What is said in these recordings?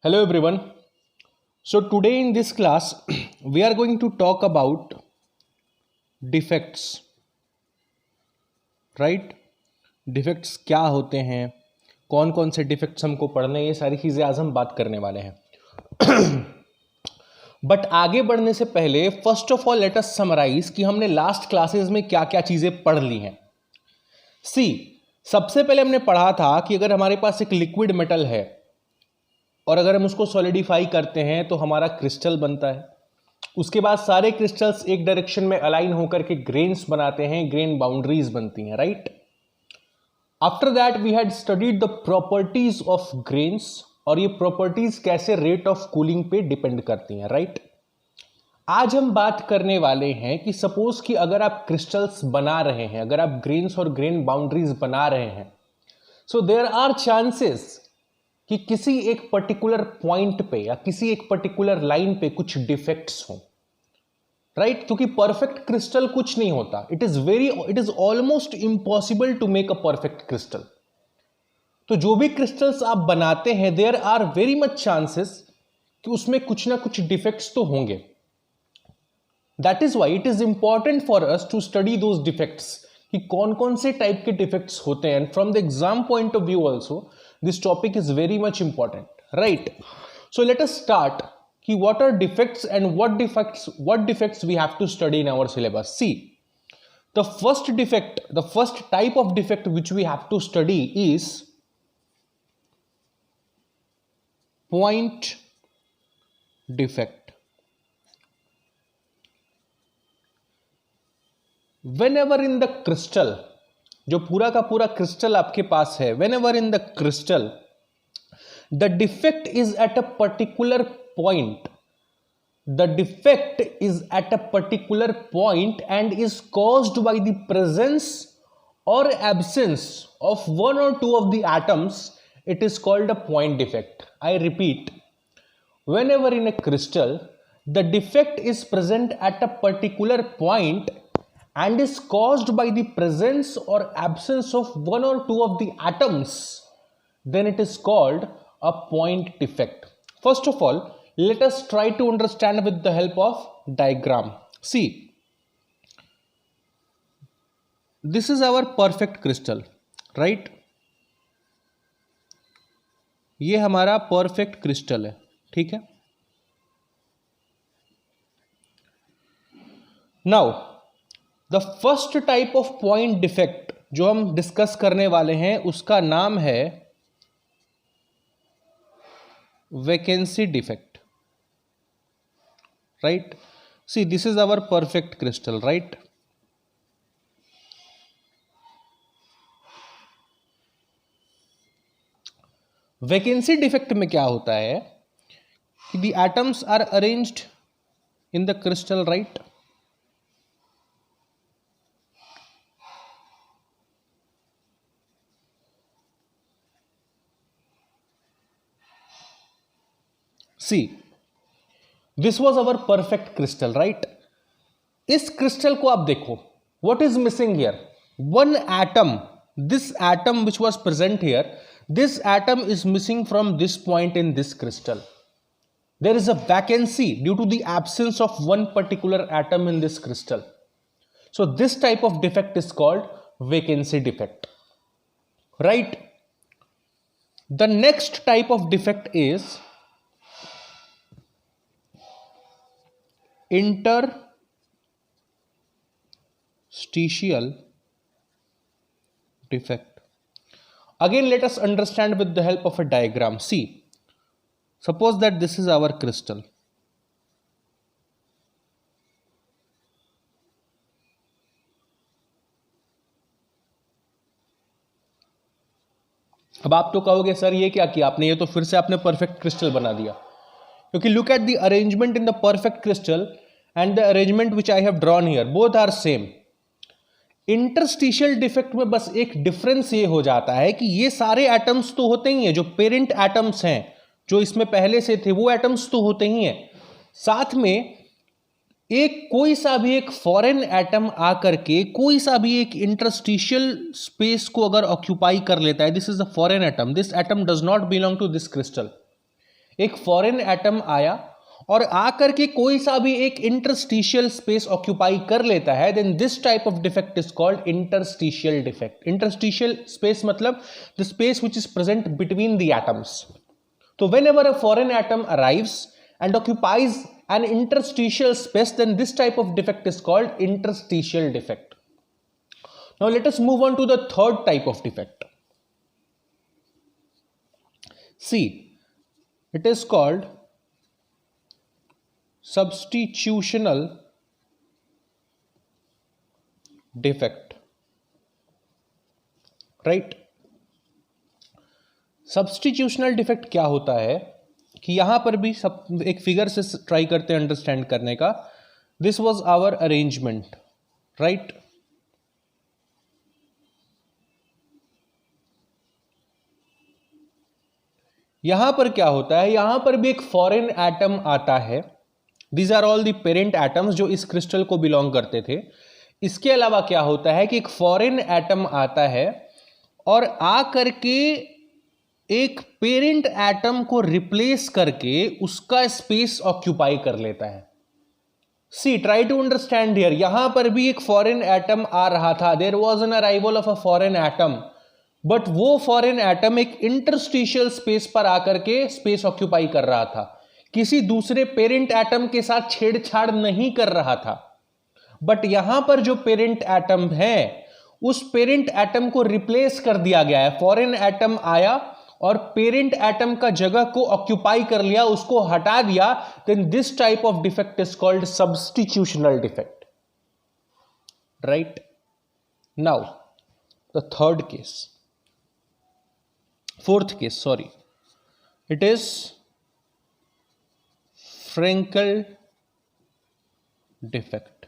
Hello everyone. So today in this class we are going to talk about defects. Right? Defects क्या होते हैं, कौन कौन से डिफेक्ट्स हमको पढ़ने, ये सारी चीज़ें आज हम बात करने वाले हैं। बट आगे बढ़ने से पहले first of all let us summarize कि हमने लास्ट क्लासेस में क्या क्या चीज़ें पढ़ ली हैं। सबसे पहले हमने पढ़ा था कि अगर हमारे पास एक लिक्विड मेटल है और अगर हम उसको सॉलिडिफाई करते हैं तो हमारा क्रिस्टल बनता है। उसके बाद सारे क्रिस्टल्स एक डायरेक्शन में अलाइन होकर के ग्रेन्स बनाते हैं, ग्रेन बाउंड्रीज बनती हैं, right. After that we had studied the properties of grains और ये प्रॉपर्टीज कैसे रेट ऑफ कूलिंग पे डिपेंड करती हैं, राइट। आज हम बात करने वाले हैं कि सपोज कि अगर आप क्रिस्टल्स बना रहे हैं, अगर आप ग्रेन्स और ग्रेन बाउंड्रीज बना रहे हैं, सो देयर आर चांसेस कि किसी एक पर्टिकुलर पॉइंट पे या किसी एक पर्टिकुलर लाइन पे कुछ डिफेक्ट्स हों, राइट। क्योंकि परफेक्ट क्रिस्टल कुछ नहीं होता, it is almost impossible to make a perfect crystal. तो जो भी क्रिस्टल्स आप बनाते हैं there are very much chances कि उसमें कुछ ना कुछ डिफेक्ट्स तो होंगे। That is why it is important for us to study those defects कि कौन कौन से टाइप के डिफेक्ट्स होते हैं। And from the exam point of view also this topic is very much important, right? So let us start ki what are defects and what defects we have to study in our syllabus. See, the first type of defect which we have to study is point defect. Whenever in the crystal, जो पूरा का पूरा crystal आपके पास है, whenever in the crystal the defect is at a particular point, the defect is at a particular point and is caused by the presence or absence of one or two of the atoms, it is called a point defect. I repeat, whenever in a crystal the defect is present at a particular point and is caused by the presence or absence of one or two of the atoms, then it is called a point defect. First of all, let us try to understand with the help of diagram. See, this is our perfect crystal, right? ये हमारा perfect crystal है, ठीक है। Now the first type of point defect जो हम discuss करने वाले हैं उसका नाम है vacancy defect, right. See this is our perfect crystal, right. Vacancy defect में क्या होता है कि the atoms are arranged in the crystal, right. See, this was our perfect crystal, right? इस क्रिस्टल को आप देखो, what is missing here? One atom. This atom which was present here, this atom is missing from this point in this crystal. There is a vacancy due to the absence of one particular atom in this crystal. So this type of defect is called vacancy defect, right? The next type of defect is interstitial defect. Again, let us understand with the help of a diagram. See, suppose that this is our crystal. अब आप तो कहोगे sir ये क्या किया आपने, ये तो फिर से आपने परफेक्ट क्रिस्टल बना दिया। क्योंकि look at the arrangement in the perfect crystal and the arrangement which I have drawn here, both are same. Interstitial defect में बस एक डिफरेंस ये हो जाता है कि ये सारे एटम्स तो होते ही हैं, जो पेरेंट एटम्स हैं जो इसमें पहले से थे वो एटम्स तो होते ही हैं, साथ में एक कोई सा भी एक फॉरेन एटम आकर के कोई सा भी एक इंटरस्टिशियल स्पेस को अगर ऑक्यूपाई कर लेता है, this is a foreign atom, this atom does not belong to this crystal. एक फॉरेन एटम आया और आकर के कोई सा भी एक इंटरस्टिशियल स्पेस ऑक्यूपाई कर लेता है, then this type of defect is called interstitial defect. Interstitial space मतलब the space which is present between the atoms. तो whenever a foreign atom arrives and occupies an interstitial space, then this type of defect is called interstitial defect. Now let us move on to the third type of defect. See, it is called substitutional defect, right? Substitutional defect क्या होता है कि यहां पर भी सब एक figure से ट्राई करते हैं अंडरस्टैंड करने का. This was our arrangement, right. यहां पर क्या होता है, यहां पर भी एक फॉरेन एटम आता है. These are all the parent atoms जो इस क्रिस्टल को बिलोंग करते थे. इसके अलावा क्या होता है कि एक फॉरेन एटम आता है और आ करके एक पेरेंट एटम को रिप्लेस करके उसका स्पेस ऑक्यूपाई कर लेता है. See, try to understand here. यहां पर भी एक फॉरेन एटम आ रहा था. There was an arrival of a foreign atom, but वो फॉरेन एटम एक इंटरस्टिशियल स्पेस पर आकर के स्पेस ऑक्यूपाई कर रहा था. किसी दूसरे पेरेंट एटम के साथ छेड़छाड़ नहीं कर रहा था. बट यहां पर जो पेरेंट एटम है उस पेरेंट एटम को रिप्लेस कर दिया गया है. फॉरेन एटम आया और पेरेंट एटम का जगह को ऑक्यूपाई कर लिया, उसको हटा दिया. Then this type of defect is called substitutional defect, right. Now the third case, fourth case, sorry, it is Frenkel defect.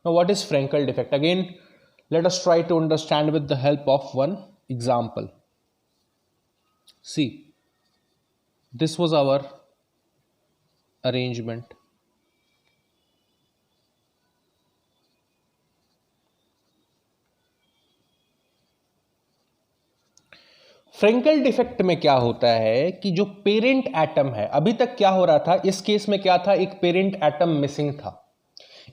Now what is Frenkel defect? Again let us try to understand with the help of one example. See, this was our arrangement. Frenkel defect में क्या होता है कि जो parent atom है, अभी तक क्या हो रहा था, इस केस में क्या था, एक पेरेंट एटम मिसिंग था.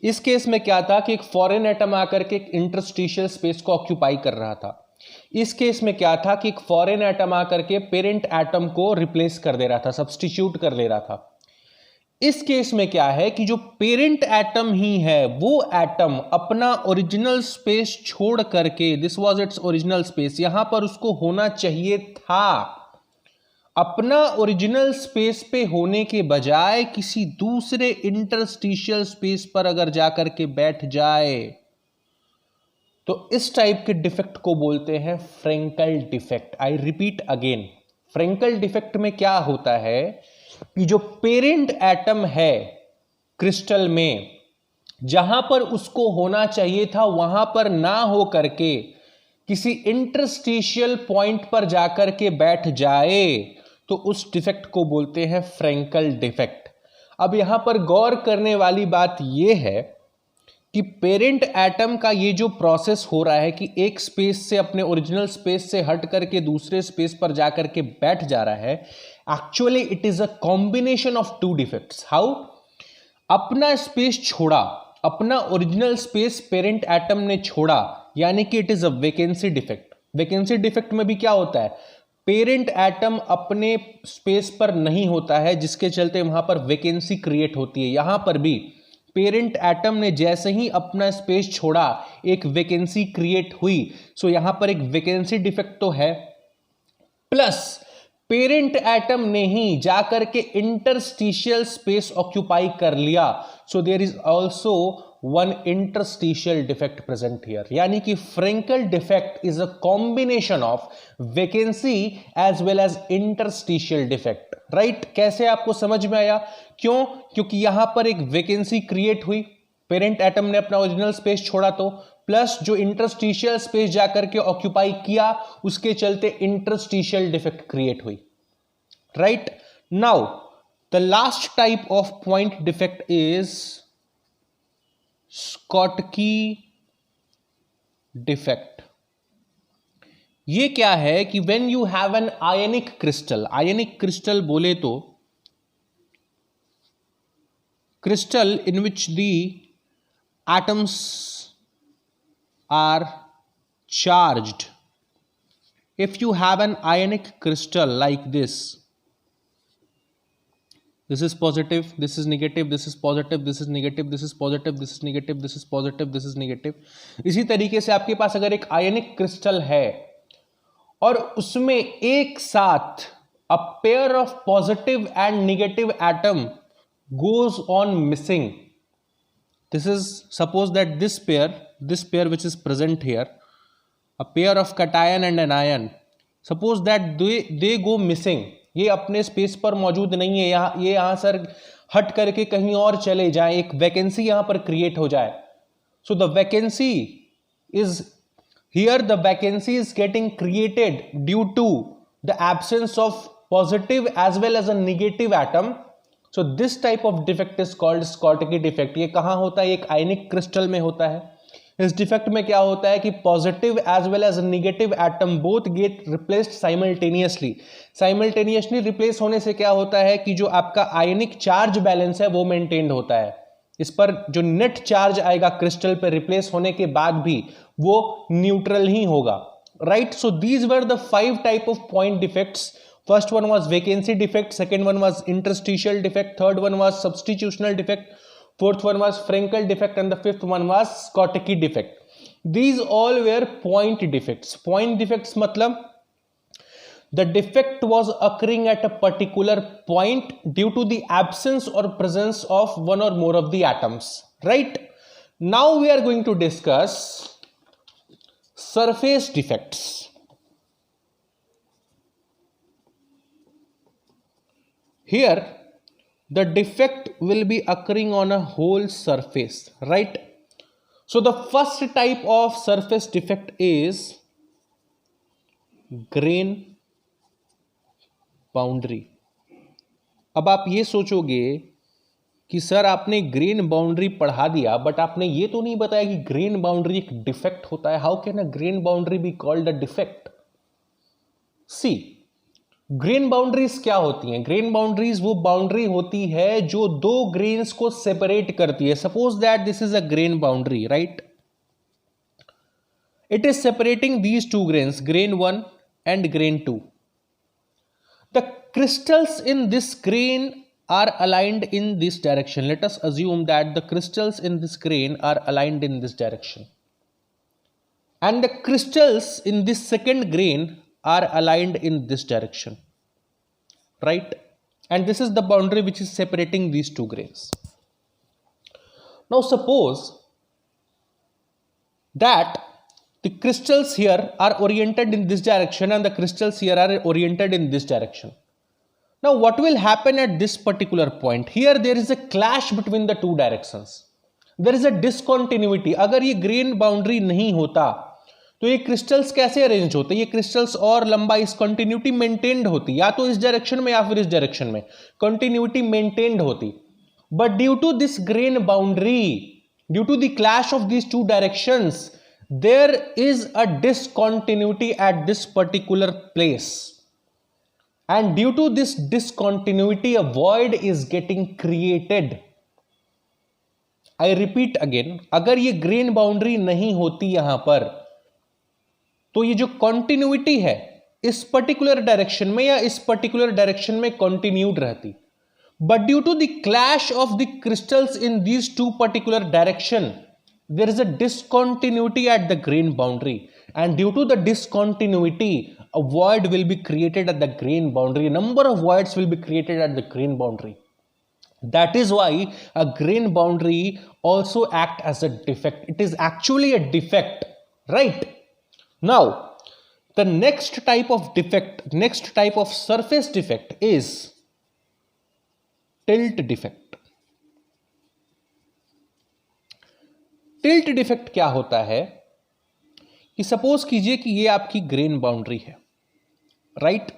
इस केस में क्या था कि एक फॉरेन एटम आकर के एक इंटरस्टिशियल स्पेस को ऑक्यूपाई कर रहा था. इस केस में क्या था कि एक फॉरेन एटम आकर के पेरेंट एटम को रिप्लेस कर दे रहा था, सब्स्टिट्यूट कर ले रहा था. इस केस में क्या है कि जो पेरेंट एटम ही है वो एटम अपना ओरिजिनल स्पेस छोड़ करके, this was its original space, यहां पर उसको होना चाहिए था. अपना ओरिजिनल स्पेस पे होने के बजाय किसी दूसरे इंटरस्टिशियल स्पेस पर अगर जाकर के बैठ जाए तो इस टाइप के डिफेक्ट को बोलते हैं Frenkel defect. I repeat again, Frenkel defect में क्या होता है कि जो पेरेंट एटम है क्रिस्टल में, जहां पर उसको होना चाहिए था वहां पर ना हो करके किसी इंटरस्टिशियल पॉइंट पर जाकर के बैठ जाए तो उस डिफेक्ट को बोलते हैं फ्रेंकल डिफेक्ट. अब यहां पर गौर करने वाली बात यह है कि पेरेंट एटम का ये जो प्रोसेस हो रहा है कि एक स्पेस से, अपने ओरिजिनल स्पेस से हट करके दूसरे स्पेस पर जाकर के बैठ जा रहा है, actually it is a combination of two defects. How? अपना स्पेस छोड़ा, अपना ओरिजिनल स्पेस पेरेंट एटम ने छोड़ा, यानी कि it is a vacancy defect. Vacancy defect में भी क्या होता है, पेरेंट एटम अपने स्पेस पर नहीं होता है, जिसके चलते वहां पर वैकेंसी क्रिएट होती है. यहां पर भी पेरेंट एटम ने जैसे ही अपना स्पेस छोड़ा एक वैकेंसी क्रिएट हुई. सो यहां पर एक वैकेंसी डिफेक्ट तो है, प्लस पेरेंट एटम ने ही जाकर के इंटरस्टिशियल स्पेस ऑक्यूपाई कर लिया. So there is also one interstitial defect present here. यानी कि Frenkel defect is a combination of vacancy as well as interstitial defect. Right? कैसे आपको समझ में आया? क्यों? क्योंकि यहां पर एक वैकेंसी क्रिएट हुई, पेरेंट एटम ने अपना ओरिजिनल स्पेस छोड़ा तो, प्लस जो इंटरस्टिशियल स्पेस जाकर के ऑक्यूपाई किया उसके चलते इंटरस्टिशियल डिफेक्ट क्रिएट हुई. Right? Now the last type of point defect is Schottky defect. ये क्या है कि when you have an ionic crystal, ionic crystal बोले तो crystal in which the atoms are charged. If you have an ionic crystal like this is positive, this is negative, this is positive, this is negative, this is positive, this is negative, this is positive, this is negative. इसी तरीके से आपके पास अगर एक आयनिक crystal है और उसमें एक साथ a pair of positive and negative atom goes on missing. This is, suppose that this pair which is present here, a pair of cation and an ion, suppose that they go missing. ये अपने space पर मौजूद नहीं है, ये यहाँ sir हट करके कहीं और चले जाए, एक वैकेंसी यहाँ पर क्रिएट हो जाए. So the vacancy is here, the vacancy is getting created due to the absence of positive as well as a negative atom. So this type of defect is called Schottky defect. ये कहाँ होता है? एक आयनिक crystal में होता है. इस defect में क्या होता है कि positive as well as negative atom both get replaced simultaneously. Simultaneously replace होने से क्या होता है कि जो आपका आयनिक चार्ज बैलेंस है वो मेंटेन्ड होता है. इस पर जो नेट चार्ज आएगा क्रिस्टल पर रिप्लेस होने के बाद भी वो न्यूट्रल ही होगा. Right. So these were the 5 type of point defects. First one was vacancy defect, second one was interstitial defect, third one was substitutional defect, fourth one was Frenkel defect, and the fifth one was Schottky defect. These all were point defects. Point defects matlab the defect was occurring at a particular point due to the absence or presence of one or more of the atoms. Right? Now we are going to discuss surface defects. Here the defect will be occurring on a whole surface, right? So the first type of surface defect is grain boundary. अब आप ये सोचोगे कि sir आपने grain boundary पढ़ा दिया but आपने ये तो नहीं बताया कि ग्रेन बाउंड्री एक डिफेक्ट होता है. How can a grain boundary be called a defect? See, grain boundaries क्या होती हैं? ग्रेन बाउंड्रीज वो बाउंड्री होती है जो दो ग्रेन्स को सेपरेट करती है. Suppose that this is a grain boundary, right? It is separating these two grains, grain 1 and grain 2. The crystals in this grain are aligned in this direction. Let us assume that the crystals in this grain are aligned in this direction, and the crystals in this second grain are aligned in this direction, right? And this is the boundary which is separating these two grains. Now suppose that the crystals here are oriented in this direction and the crystals here are oriented in this direction. Now what will happen at this particular point? Here there is a clash between the two directions. There is a discontinuity. अगर ये grain boundary नहीं होता तो ये crystals कैसे arrange होते? ये crystals और लंबा इस कंटिन्यूटी मेंटेन्ड होती, या तो इस डायरेक्शन में या फिर इस डायरेक्शन में कंटिन्यूटी मेंटेन्ड होती. But due to this grain boundary, due to the clash of this two directions, there is a discontinuity at this particular place. And due to this discontinuity, a void is getting created. I repeat again, अगर ये grain boundary नहीं होती यहां पर तो ये जो continuity है इस पर्टिकुलर डायरेक्शन में या इस पर्टिकुलर डायरेक्शन में कंटिन्यूड रहती. But due to the clash of the crystals in these two particular direction, there is a discontinuity at the grain boundary, and due to the discontinuity a void will be created at the grain boundary. A number of voids will be created at the grain boundary. That is why a grain boundary also act as a defect. It is actually a defect, right? Now the next type of defect, next type of surface defect is tilt defect. Tilt defect क्या होता है कि suppose कीजिए कि ये आपकी grain boundary है, right?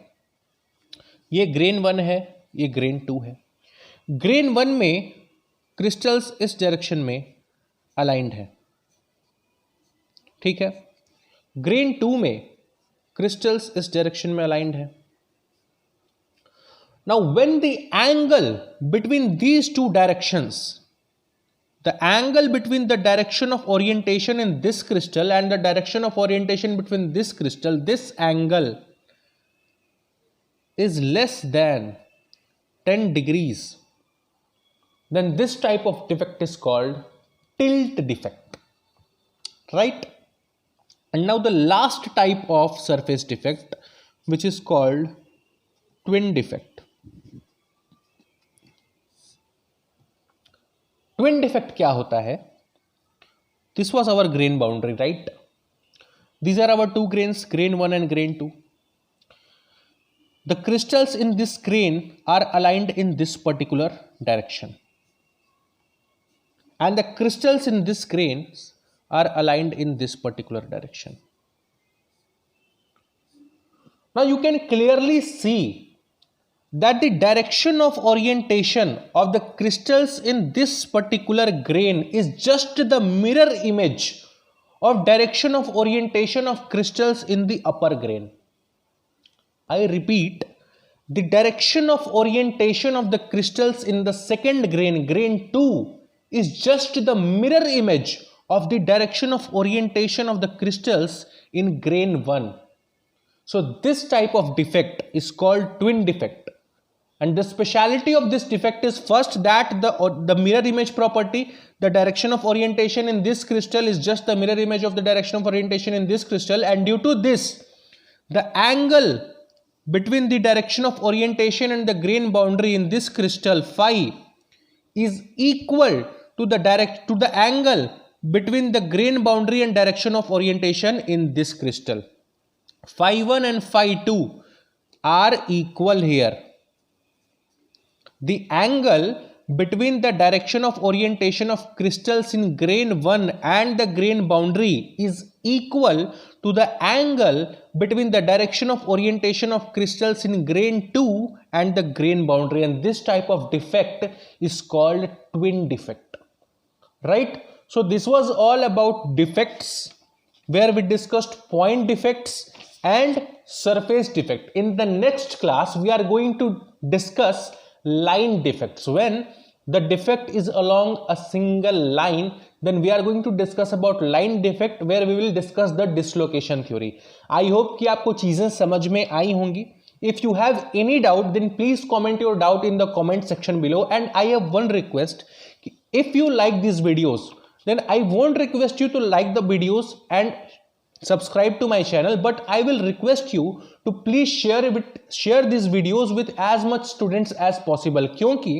ये ग्रेन 1 है, ये ग्रेन 2 है. ग्रेन 1 में क्रिस्टल्स इस डायरेक्शन में अलाइंड है, ठीक है. ग्रेन 2 में क्रिस्टल्स इस डायरेक्शन में अलाइंड है. Now when the angle between these two directions, the angle between the direction of orientation in this crystal and the direction of orientation between this crystal, this angle is less than 10 degrees, then this type of defect is called tilt defect, right? And now the last type of surface defect, which is called twin defect. Twin defect क्या होता है? This was our grain boundary, right? These are our two grains, grain 1 and grain 2. The crystals in this grain are aligned in this particular direction, and the crystals in this grain are aligned in this particular direction. Now you can clearly see that the direction of orientation of the crystals in this particular grain is just the mirror image of direction of orientation of crystals in the upper grain. I repeat, the direction of orientation of the crystals in the second grain, grain 2, is just the mirror image of the direction of orientation of the crystals in grain 1. So this type of defect is called twin defect. And the speciality of this defect is first that the mirror image property, the direction of orientation in this crystal is just the mirror image of the direction of orientation in this crystal, and due to this, the angle between the direction of orientation and the grain boundary in this crystal phi is equal to the angle between the grain boundary and direction of orientation in this crystal. Phi 1 and phi 2 are equal here. The angle between the direction of orientation of crystals in grain 1 and the grain boundary is equal to the angle between the direction of orientation of crystals in grain 2 and the grain boundary, and this type of defect is called twin defect, right? So this was all about defects, where we discussed point defects and surface defect. In the next class we are going to discuss line defects. When the defect is along a single line, then we are going to discuss about line defect, where we will discuss the dislocation theory. I hope कि आपको चीजें समझ में आई होंगी. If you have any doubt, then please comment your doubt in the comment section below. And I have one request: if you like these videos, then I won't request you to like the videos and subscribe to my channel, but I will request you to please share these videos with as much students as possible, क्योंकि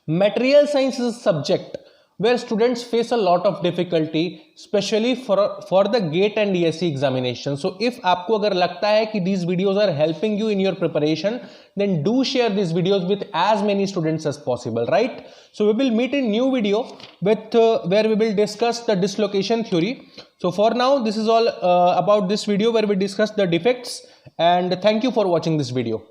material science is a subject where students face a lot of difficulty, especially for the GATE and DSE examination. So if आपको अगर लगता है कि these videos are helping you in your preparation, then do share these videos with as many students as possible, right? So we will meet in new video with where we will discuss the dislocation theory. So for now, this is all about this video where we discuss the defects, and thank you for watching this video.